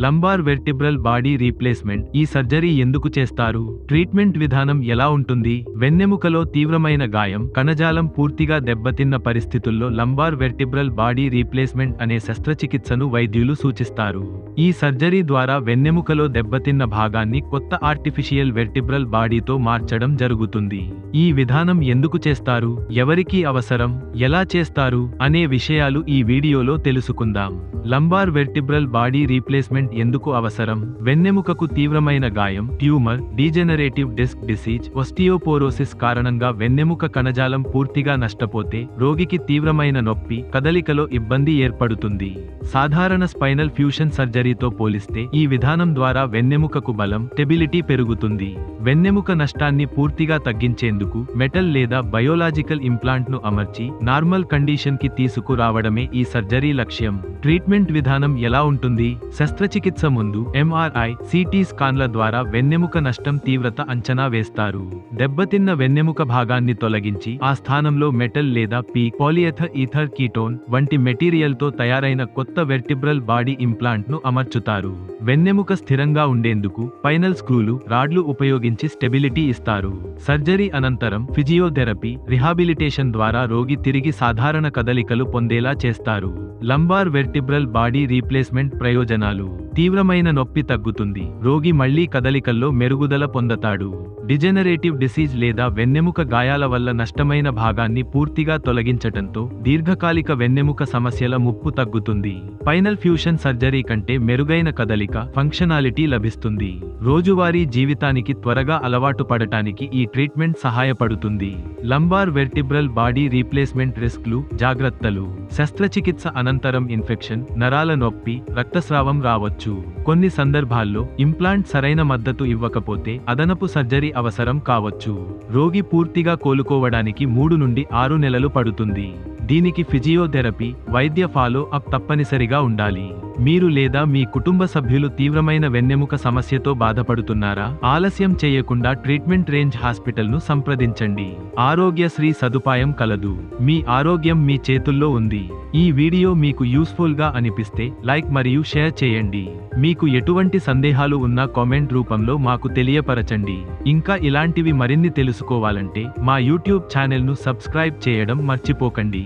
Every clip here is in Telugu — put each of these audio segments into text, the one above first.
లంబార్ వెర్టిబ్రల్ బాడీ రీప్లేస్మెంట్ ఈ సర్జరీ ఎందుకు చేస్తారు? ట్రీట్మెంట్ విధానం ఎలా ఉంటుంది? వెన్నెముకలో తీవ్రమైన గాయం, కణజాలం పూర్తిగా దెబ్బతిన్న పరిస్థితుల్లో లంబార్ వెర్టిబ్రల్ బాడీ రీప్లేస్మెంట్ అనే శస్త్రచికిత్సను వైద్యులు సూచిస్తారు. ఈ సర్జరీ ద్వారా వెన్నెముకలో దెబ్బతిన్న భాగాన్ని కొత్త ఆర్టిఫిషియల్ వెర్టిబ్రల్ బాడీతో మార్చడం జరుగుతుంది. ఈ విధానం ఎందుకు చేస్తారు? ఎవరికి అవసరం? ఎలా చేస్తారు? అనే విషయాలు ఈ వీడియోలో తెలుసుకుందాం. లంబార్ వెర్టిబ్రల్ బాడీ రీప్లేస్మెంట్ ఎందుకు అవసరం? వెన్నెముకకు తీవ్రమైన గాయం, tumour, degenerative disc disease, osteoporosis కారణంగా వెన్నెముక కణజాలం పూర్తిగా నష్టపోతే రోగికి తీవ్రమైన నొప్పి, కదలికలో ఇబ్బంది ఏర్పడుతుంది. సాధారణ స్పైనల్ ఫ్యూషన్ సర్జరీతో పోలిస్తే ఈ విధానం ద్వారా వెన్నెముకకు బలం, స్టెబిలిటీ పెరుగుతుంది. వెన్నెముక నష్టాన్ని పూర్తిగా తగ్గించేందుకు మెటల్ లేదా బయోలాజికల్ ఇంప్లాంట్ ను అమర్చి నార్మల్ కండిషన్ కి తీసుకురావడమే ఈ సర్జరీ లక్ష్యం. ట్రీట్మెంట్ విధానం ఎలా ఉంటుంది? శస్త్రచికిత్స ముందు ఎంఆర్ఐ, సిటీ స్కాన్ల ద్వారా వెన్నెముక నష్టం తీవ్రత అంచనా వేస్తారు. దెబ్బతిన్న వెన్నెముక భాగాన్ని తొలగించి ఆ స్థానంలో మెటల్ లేదా పాలిఎథర్ ఈథర్ కీటోన్ వంటి మెటీరియల్ తో తయారైన కొత్త వెర్టిబ్రల్ బాడీ ఇంప్లాంట్ ను అమర్చుతారు. వెన్నెముక స్థిరంగా ఉండేందుకు స్పైనల్ స్క్రూలు, రాడ్లు ఉపయోగించి స్టెబిలిటీ ఇస్తారు. సర్జరీ అనంతరం ఫిజియోథెరపీ, రిహాబిలిటేషన్ ద్వారా రోగి తిరిగి సాధారణ కదలికలు పొందేలా చేస్తారు. లంబార్ వెర్టిబ్రల్ బాడీ రీప్లేస్మెంట్ ప్రయోజనాలు: తీవ్రమైన నొప్పి తగ్గుతుంది, రోగి మళ్లీ కదలికల్లో మెరుగుదల పొందతాడు. డిజెనరేటివ్ డిసీజ్ లేదా వెన్నెముక గాయాల వల్ల నష్టమైన భాగాన్ని పూర్తిగా తొలగించటంతో దీర్ఘకాలిక వెన్నెముక సమస్యల ముప్పు తగ్గుతుంది. స్పైనల్ ఫ్యూషన్ సర్జరీ కంటే మెరుగైన కదలిక, ఫంక్షనాలిటీ లభిస్తుంది. రోజువారీ జీవితానికి త్వరగా అలవాటు పడటానికి ఈ ట్రీట్మెంట్ సహాయపడుతుంది. లంబార్ వెర్టిబ్రల్ బాడీ రీప్లేస్మెంట్ రిస్క్లు, జాగ్రత్తలు: శస్త్రచికిత్స అనంతరం ఇన్ఫెక్షన్, నరాల నొప్పి, రక్తస్రావం రావచ్చు. కొన్ని సందర్భాల్లో ఇంప్లాంట్ సరైన మద్దతు ఇవ్వకపోతే అదనపు సర్జరీ అవసరం కావచ్చు. రోగి పూర్తిగా కోలుకోవడానికి 3 నుండి 6 నెలలు పడుతుంది. దీనికి ఫిజియోథెరపీ, వైద్య ఫాలో అప్ తప్పనిసరిగా ఉండాలి. మీరు లేదా మీ కుటుంబ సభ్యులు తీవ్రమైన వెన్నెముక సమస్యతో బాధపడుతున్నారా? ఆలస్యం చేయకుండా ట్రీట్మెంట్ రేంజ్ హాస్పిటల్ను సంప్రదించండి. ఆరోగ్యశ్రీ సదుపాయం కలదు. మీ ఆరోగ్యం మీ చేతుల్లో ఉంది. ఈ వీడియో మీకు యూస్ఫుల్ గా అనిపిస్తే లైక్ మరియు షేర్ చేయండి. మీకు ఎటువంటి సందేహాలు ఉన్నా కామెంట్ రూపంలో మాకు తెలియపరచండి. ఇంకా ఇలాంటివి మరిన్ని తెలుసుకోవాలంటే మా యూట్యూబ్ ఛానల్ను సబ్స్క్రైబ్ చేయడం మర్చిపోకండి.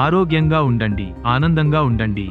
ఆరోగ్యంగా ఉండండి, ఆనందంగా ఉండండి.